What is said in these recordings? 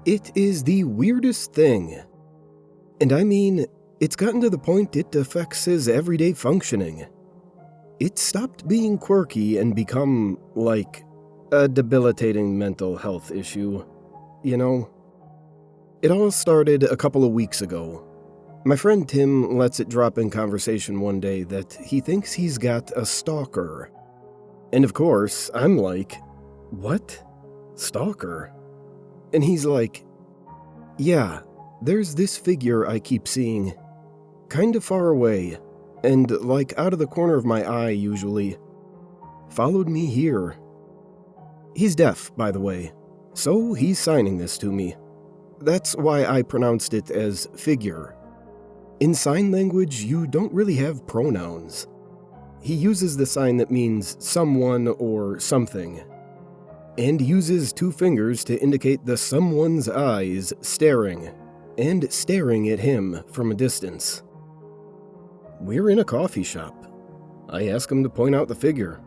It is the weirdest thing. And I mean, it's gotten to the point it affects his everyday functioning. It stopped being quirky and become, like, a debilitating mental health issue, you know? It all started a couple of weeks ago. My friend Tim lets it drop in conversation one day that he thinks he's got a stalker. And of course, I'm like, what? Stalker? And he's like, yeah, there's this figure I keep seeing, kind of far away, and like out of the corner of my eye usually. Followed me here. He's deaf, by the way, so he's signing this to me. That's why I pronounced it as figure. In sign language, you don't really have pronouns. He uses the sign that means someone or something, and uses 2 fingers to indicate the someone's eyes staring at him from a distance. We're in a coffee shop. I ask him to point out the figure.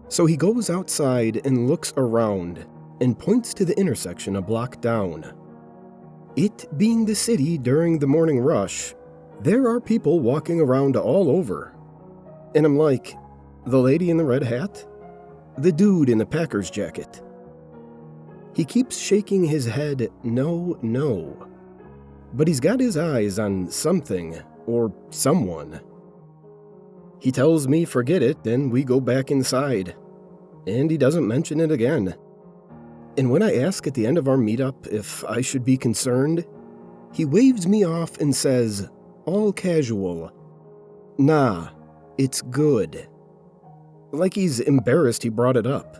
So he goes outside and looks around and points to the intersection a block down. It being the city during the morning rush, there are people walking around all over. And I'm like, the lady in the red hat? The dude in the Packers jacket? He keeps shaking his head no. But he's got his eyes on something or someone. He tells me forget it and we go back inside. And he doesn't mention it again. And when I ask at the end of our meetup if I should be concerned, he waves me off and says, all casual, nah, it's good. Like he's embarrassed he brought it up.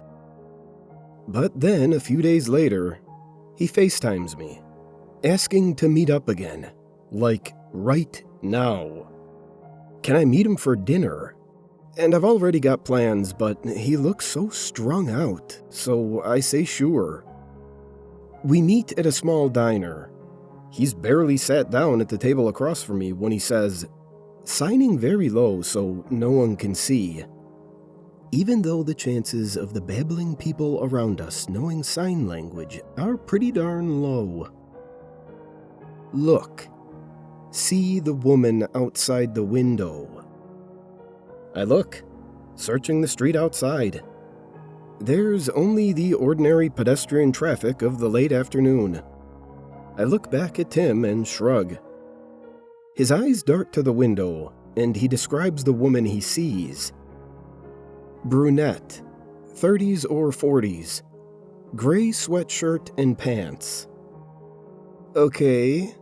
But then, a few days later, he FaceTimes me, asking to meet up again, like right now. Can I meet him for dinner? And I've already got plans, but he looks so strung out, so I say sure. We meet at a small diner. He's barely sat down at the table across from me when he says, signing very low so no one can see, even though the chances of the babbling people around us knowing sign language are pretty darn low. Look. See the woman outside the window. I look, searching the street outside. There's only the ordinary pedestrian traffic of the late afternoon. I look back at Tim and shrug. His eyes dart to the window, and he describes the woman he sees. Brunette, 30s or 40s, gray sweatshirt and pants. Okay.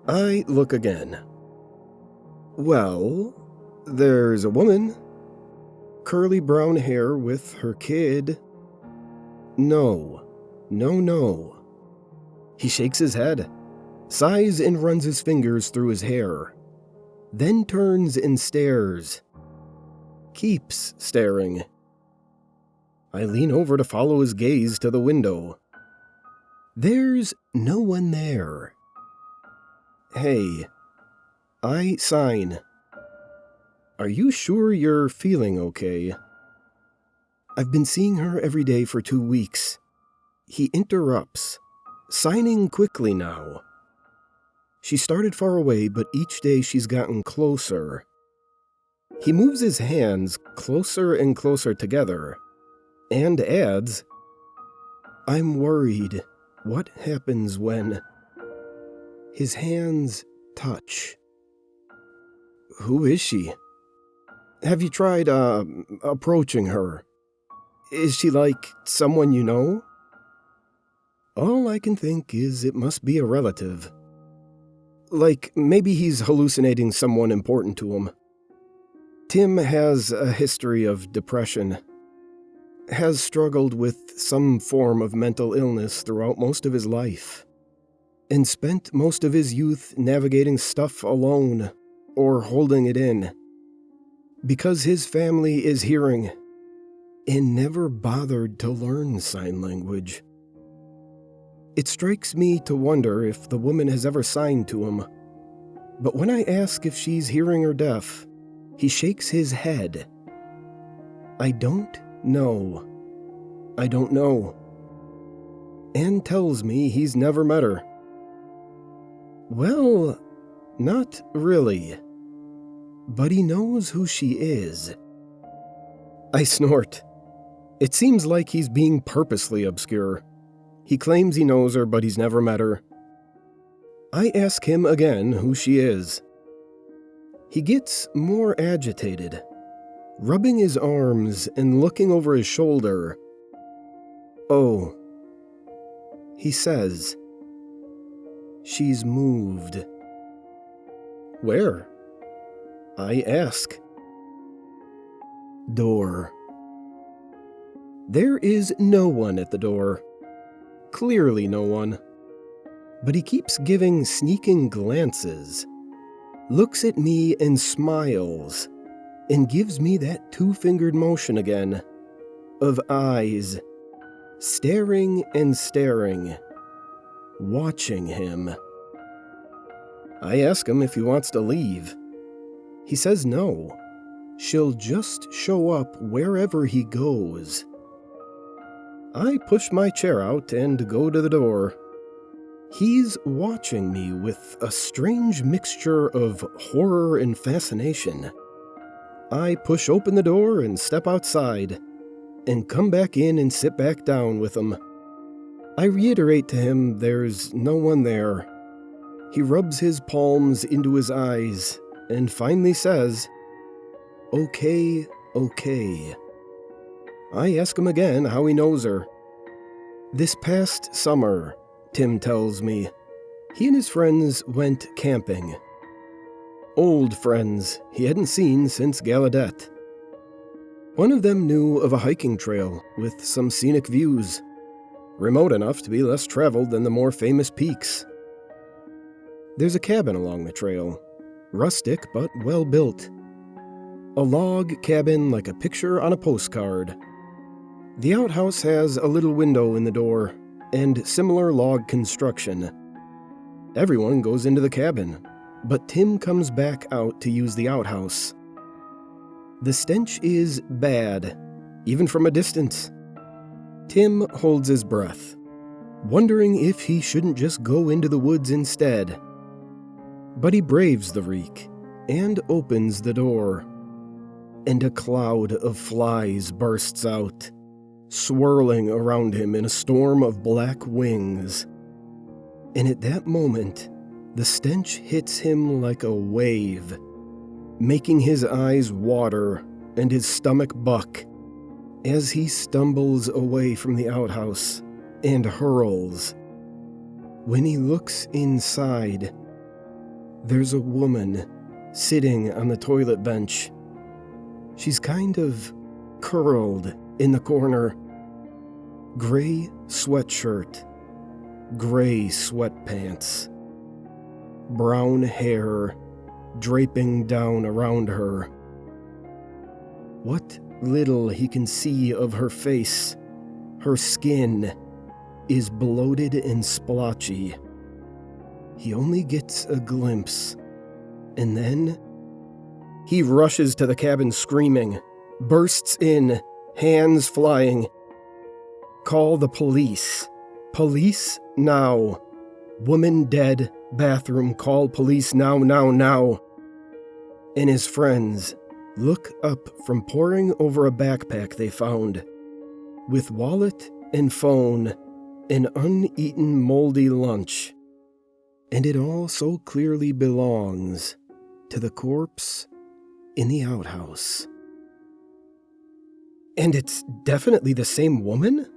I look again. Well, there's a woman. Curly brown hair with her kid. No. He shakes his head, sighs and runs his fingers through his hair, then turns and stares. Keeps staring. I lean over to follow his gaze to the window. There's no one there. Hey, I sign. Are you sure you're feeling okay? I've been seeing her every day for 2 weeks. He interrupts, signing quickly now. She started far away, but each day she's gotten closer. He moves his hands closer and closer together, and adds, I'm worried. What happens when... His hands touch. Who is she? Have you tried, approaching her? Is she like someone you know? All I can think is it must be a relative. Like, maybe he's hallucinating someone important to him. Tim has a history of depression. Has struggled with some form of mental illness throughout most of his life. And spent most of his youth navigating stuff alone, or holding it in. Because his family is hearing, and never bothered to learn sign language. It strikes me to wonder if the woman has ever signed to him. But when I ask if she's hearing or deaf, he shakes his head. I don't know. and tells me he's never met her. Well, not really. But he knows who she is. I snort. It seems like he's being purposely obscure. He claims he knows her, but he's never met her. I ask him again who she is. He gets more agitated, rubbing his arms and looking over his shoulder. Oh, he says, she's moved. Where? I ask. Door. There is no one at the door. Clearly no one. But he keeps giving sneaking glances, looks at me and smiles, and gives me that two-fingered motion again, of eyes, staring and staring, watching him. I ask him if he wants to leave. He says no. She'll just show up wherever he goes. I push my chair out and go to the door. He's watching me with a strange mixture of horror and fascination. I push open the door and step outside, and come back in and sit back down with him. I reiterate to him there's no one there. He rubs his palms into his eyes and finally says, "Okay, okay." I ask him again how he knows her. This past summer, Tim tells me, he and his friends went camping. Old friends he hadn't seen since Gallaudet. One of them knew of a hiking trail with some scenic views, remote enough to be less traveled than the more famous peaks. There's a cabin along the trail, rustic but well built. A log cabin like a picture on a postcard. The outhouse has a little window in the door and similar log construction. Everyone goes into the cabin, but Tim comes back out to use the outhouse. The stench is bad, even from a distance. Tim holds his breath, wondering if he shouldn't just go into the woods instead. But he braves the reek and opens the door, and a cloud of flies bursts out, swirling around him in a storm of black wings. And at that moment, the stench hits him like a wave, making his eyes water and his stomach buck as he stumbles away from the outhouse and hurls. When he looks inside, there's a woman sitting on the toilet bench. She's kind of curled in the corner. Gray sweatshirt, gray sweatpants, brown hair draping down around her. What little he can see of her face, her skin, is bloated and splotchy. He only gets a glimpse, and then he rushes to the cabin screaming, bursts in, hands flying. "Call the police. Police now. Woman dead. Bathroom. Call police now, now, now." And his friends look up from poring over a backpack they found, with wallet and phone, an uneaten moldy lunch. And it all so clearly belongs to the corpse in the outhouse. "And it's definitely the same woman?"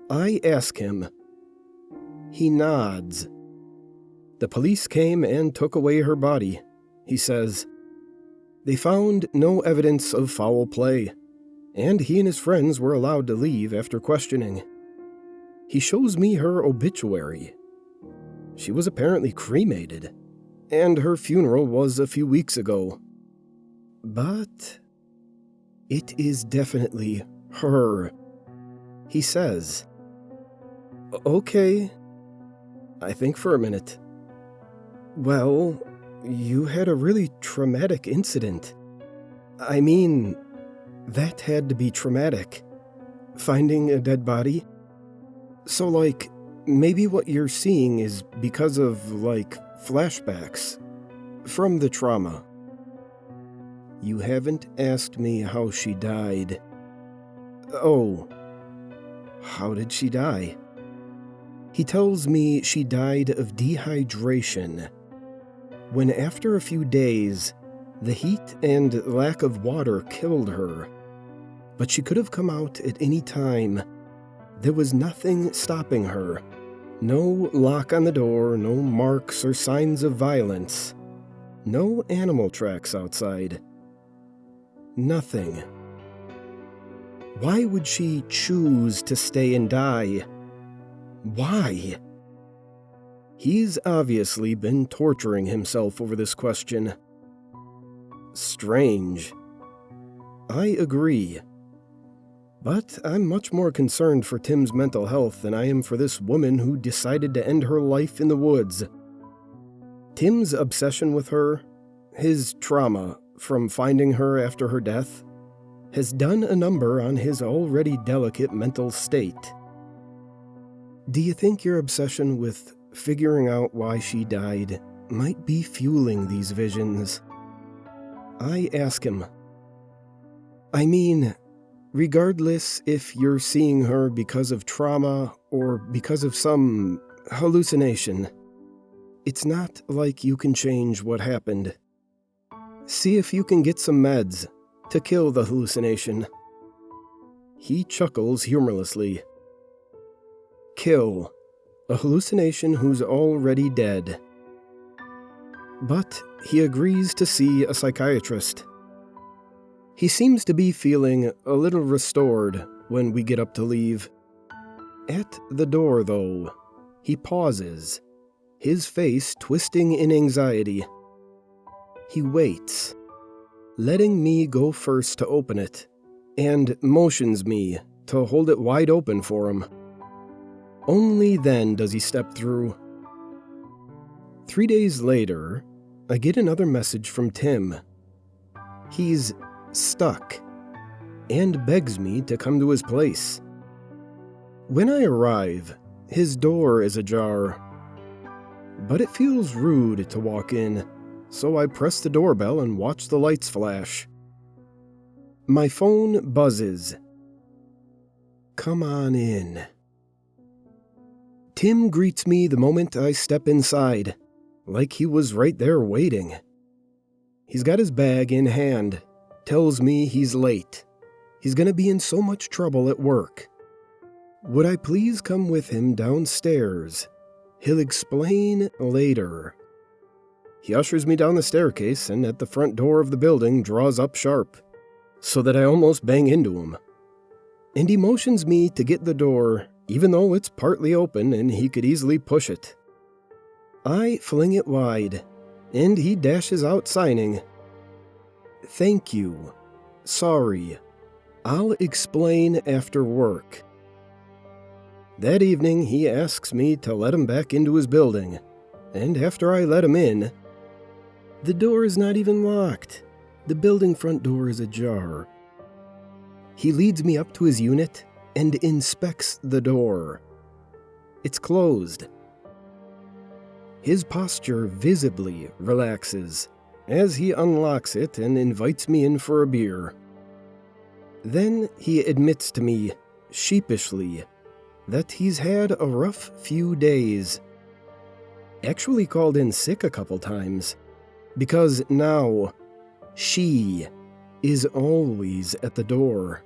I ask him. He nods. "The police came and took away her body," he says. "They found no evidence of foul play, and he and his friends were allowed to leave after questioning." He shows me her obituary. She was apparently cremated, and her funeral was a few weeks ago. But it is definitely her, he says. "Okay." I think for a minute. "Well, you had a really traumatic incident. I mean, that had to be traumatic. Finding a dead body." So, maybe what you're seeing is because of, flashbacks from the trauma. You haven't asked me how she died. Oh, how did she die? He tells me she died of dehydration, when after a few days, the heat and lack of water killed her. But she could have come out at any time. There was nothing stopping her. No lock on the door, no marks or signs of violence. No animal tracks outside. Nothing. Why would she choose to stay and die? Why? He's obviously been torturing himself over this question. Strange. I agree. But I'm much more concerned for Tim's mental health than I am for this woman who decided to end her life in the woods. Tim's obsession with her, his trauma from finding her after her death, has done a number on his already delicate mental state. Do you think your obsession with figuring out why she died might be fueling these visions? I ask him. I mean, regardless if you're seeing her because of trauma or because of some hallucination, it's not like you can change what happened. See if you can get some meds to kill the hallucination. He chuckles humorlessly. Kill a hallucination who's already dead. But he agrees to see a psychiatrist. He seems to be feeling a little restored when we get up to leave. At the door, though, he pauses, his face twisting in anxiety. He waits, letting me go first to open it, and motions me to hold it wide open for him. Only then does he step through. 3 days later, I get another message from Tim. He's stuck, and begs me to come to his place. When I arrive, his door is ajar, but it feels rude to walk in, so I press the doorbell and watch the lights flash. My phone buzzes. Come on in. Tim greets me the moment I step inside, like he was right there waiting. He's got his bag in hand, tells me he's late. He's gonna be in so much trouble at work. Would I please come with him downstairs? He'll explain later. He ushers me down the staircase and at the front door of the building draws up sharp, so that I almost bang into him. And he motions me to get the door, even though it's partly open and he could easily push it. I fling it wide, and he dashes out signing, "Thank you. Sorry. I'll explain after work." That evening, he asks me to let him back into his building, and after I let him in, the door is not even locked. The building front door is ajar. He leads me up to his unit and inspects the door. It's closed. His posture visibly relaxes as he unlocks it and invites me in for a beer. Then he admits to me, sheepishly, that he's had a rough few days. Actually called in sick a couple times, because now she is always at the door.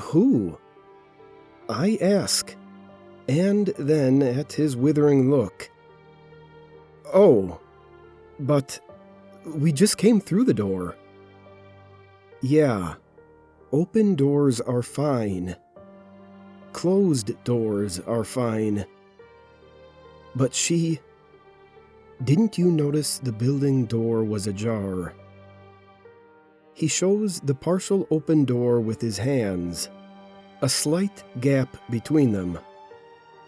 Who? I ask, and then at his withering look. Oh, but we just came through the door. Yeah, open doors are fine. Closed doors are fine. But she... Didn't you notice the building door was ajar? He shows the partial open door with his hands, a slight gap between them,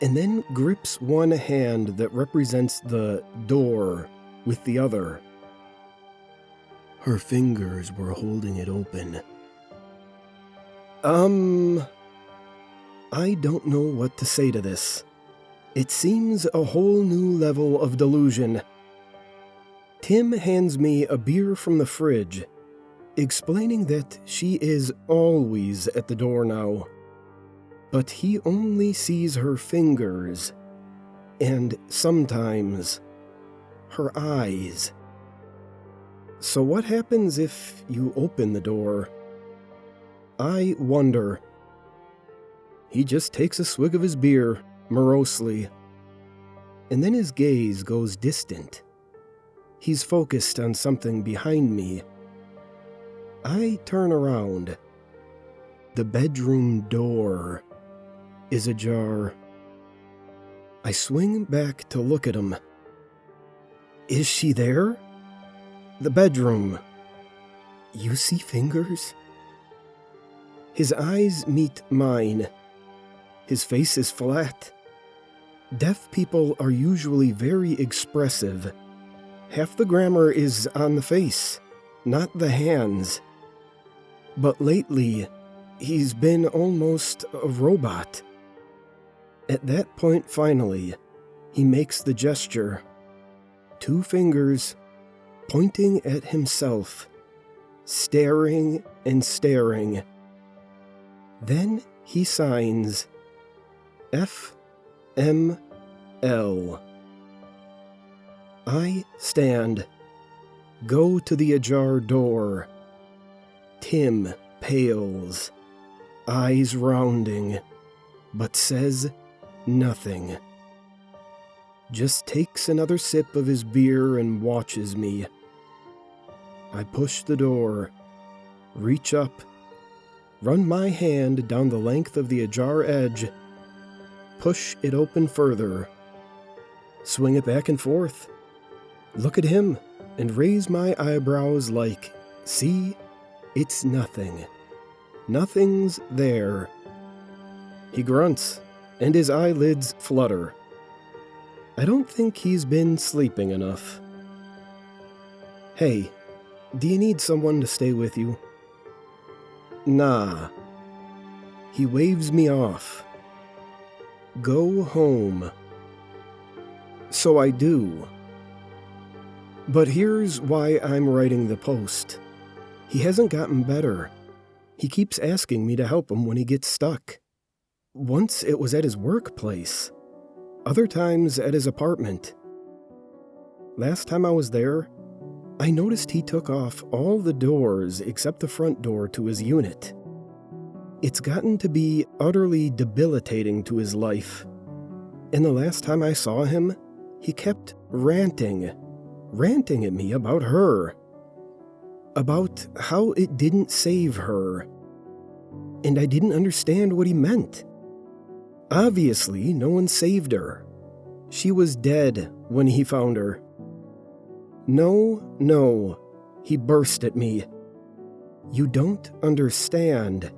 and then grips one hand that represents the door with the other. Her fingers were holding it open. I don't know what to say to this. It seems a whole new level of delusion. Tim hands me a beer from the fridge, explaining that she is always at the door now. But he only sees her fingers, and sometimes her eyes. So what happens if you open the door? I wonder. He just takes a swig of his beer, morosely, and then his gaze goes distant. He's focused on something behind me. I turn around. The bedroom door is ajar. I swing back to look at him. Is she there? The bedroom. You see fingers? His eyes meet mine. His face is flat. Deaf people are usually very expressive. Half the grammar is on the face, not the hands. But lately, he's been almost a robot. At that point, finally, he makes the gesture. 2 fingers pointing at himself, staring and staring. Then he signs FML. I stand, go to the ajar door. Tim pales, eyes rounding, but says nothing. Just takes another sip of his beer and watches me. I push the door, reach up, run my hand down the length of the ajar edge, push it open further, swing it back and forth, look at him, and raise my eyebrows like, see, it's nothing. Nothing's there. He grunts, and his eyelids flutter. I don't think he's been sleeping enough. Hey, do you need someone to stay with you? Nah. He waves me off. Go home. So I do. But here's why I'm writing the post. He hasn't gotten better. He keeps asking me to help him when he gets stuck. Once it was at his workplace. Other times at his apartment. Last time I was there, I noticed he took off all the doors except the front door to his unit. It's gotten to be utterly debilitating to his life. And the last time I saw him, he kept ranting at me about her. About how it didn't save her. And I didn't understand what he meant. Obviously, no one saved her. She was dead when he found her. No, he burst at me. You don't understand.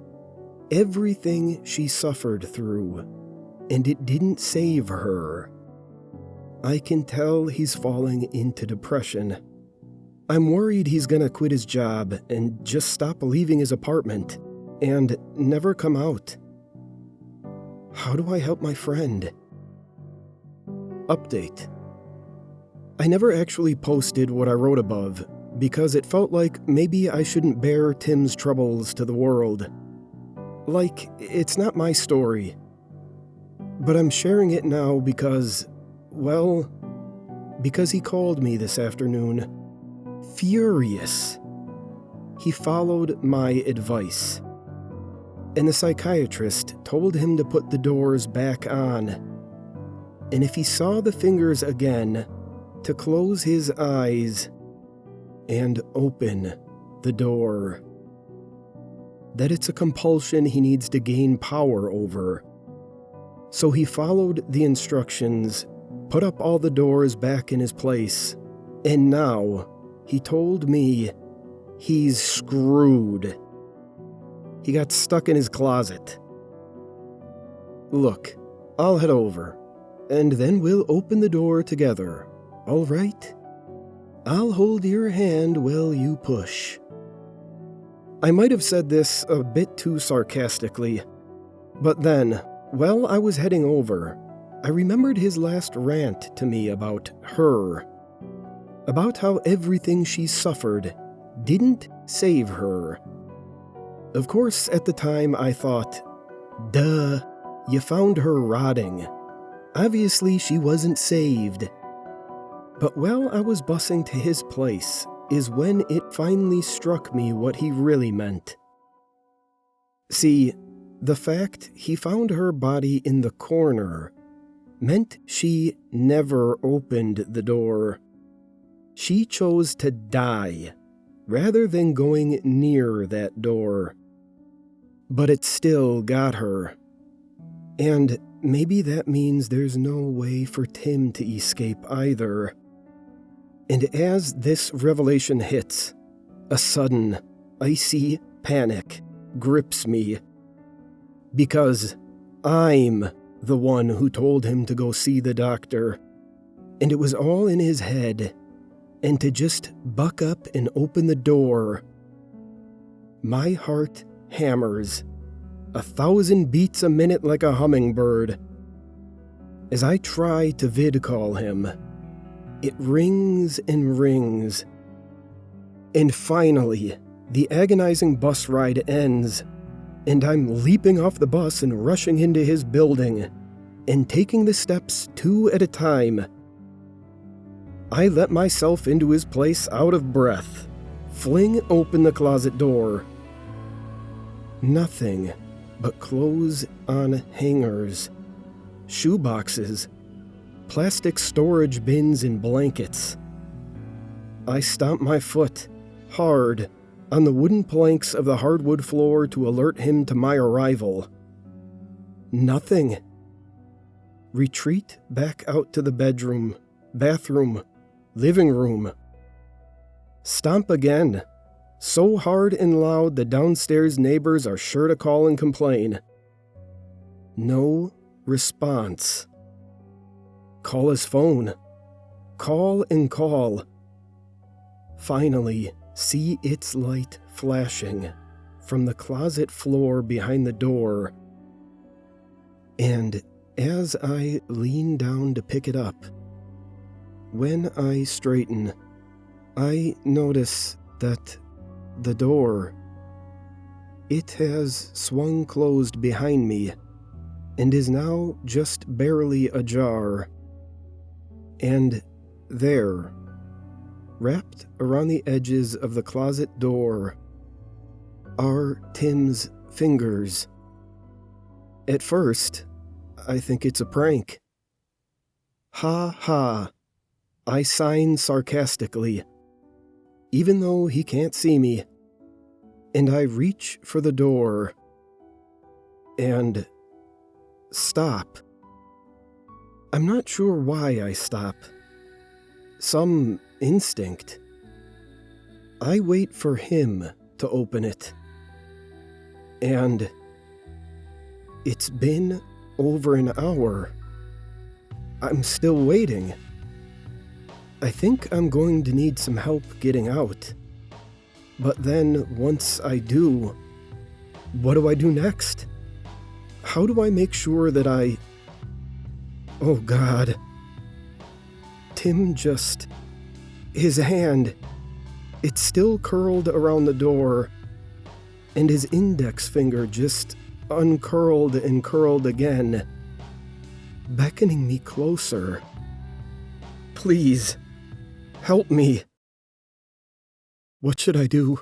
Everything she suffered through, and it didn't save her. I can tell he's falling into depression. I'm worried he's gonna quit his job and just stop leaving his apartment and never come out. How do I help my friend? Update. I never actually posted what I wrote above because it felt like maybe I shouldn't bear Tim's troubles to the world. Like, it's not my story. But I'm sharing it now because he called me this afternoon. Furious. He followed my advice. And the psychiatrist told him to put the doors back on. And if he saw the fingers again, to close his eyes and open the door. That it's a compulsion he needs to gain power over. So he followed the instructions, put up all the doors back in his place, and now he told me he's screwed. He got stuck in his closet. Look, I'll head over, and then we'll open the door together, all right? I'll hold your hand while you push. I might have said this a bit too sarcastically, but then, While I was heading over, I remembered his last rant to me about her. About how everything she suffered didn't save her. Of course, at the time I thought, duh, you found her rotting. Obviously she wasn't saved. But while I was busing to his place is when it finally struck me what he really meant. See, the fact he found her body in the corner meant she never opened the door. She chose to die rather than going near that door. But it still got her. And maybe that means there's no way for Tim to escape either. And as this revelation hits, a sudden, icy panic grips me. Because I'm the one who told him to go see the doctor. And it was all in his head. And to just buck up and open the door. My heart hammers, 1,000 beats a minute like a hummingbird. As I try to vid call him, it rings and rings. And finally, the agonizing bus ride ends, and I'm leaping off the bus and rushing into his building, and taking the steps 2 at a time. I let myself into his place out of breath, fling open the closet door. Nothing but clothes on hangers, shoe boxes, plastic storage bins and blankets. I stomp my foot, hard, on the wooden planks of the hardwood floor to alert him to my arrival. Nothing. Retreat back out to the bedroom, bathroom, living room. Stomp again, so hard and loud the downstairs neighbors are sure to call and complain. No response. Call his phone. Call and call. Finally, see its light flashing from the closet floor behind the door. And as I lean down to pick it up, when I straighten, I notice that the door, it has swung closed behind me and is now just barely ajar. And there, wrapped around the edges of the closet door, are Tim's fingers. At first, I think it's a prank. Ha ha, I sign sarcastically, even though he can't see me, and I reach for the door and stop. I'm not sure why I stop. Some instinct. I wait for him to open it. And it's been over an hour. I'm still waiting. I think I'm going to need some help getting out. But then, once I do, what do I do next? How do I make sure that Oh God. Tim just... His hand, it's still curled around the door, and his index finger just uncurled and curled again, beckoning me closer. Please, help me. What should I do?